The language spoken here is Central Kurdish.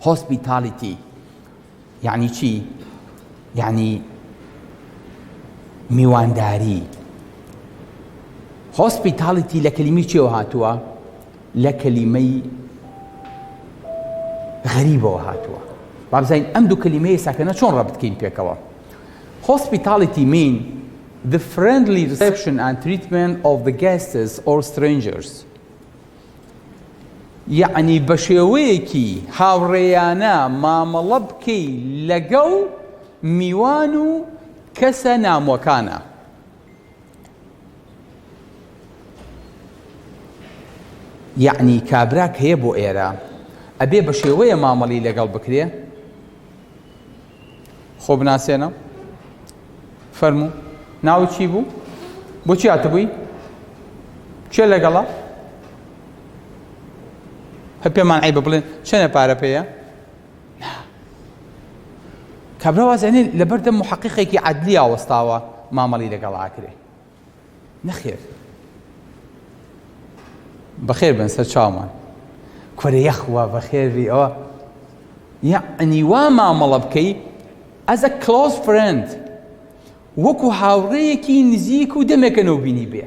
hospitality يعني چی؟ يعني میوانداری. hospitality لە کەلیمەی چێوە هاتووە؟ لە کەلیمەی غەریبەوە هاتووە. با بزانین ئەم دوو کەلیمەیە ساکەنە چۆن ڕەبط بکەین پێکەوە. hospitality mean the friendly reception and treatment of the guests or strangers. يعني بە شێوەیەکی هاوڕێیانە مامەڵە بکەی لەگەڵ میوان و کەسە ناموەکانە. يعني کابراک هەیە بۆ ئێرە ئەبێ بە شێوەیە مامەڵی لەگەڵ بکرێ. خۆ بناسێنە فەرموو ناوی چی بوو؟ بۆچی هاتبووی؟ چێ لەگەڵە؟ هە پێمان عیبە بڵێن چەنە پارە پێیە؟ کابرا وازانێ لەبەردەم محەقیقێکی عەدلی ئاوەستاوە مامەڵی لەگەڵ ئاکرێ. نەخێر بەخێر بن سەر چاومان کورە یەخوا بەخێری ئەوە یعنی وا مامەڵە بکەی as a close friend وەکو هاوڕێیەکی نزیک و دەمێکەنەوە بینی بێ.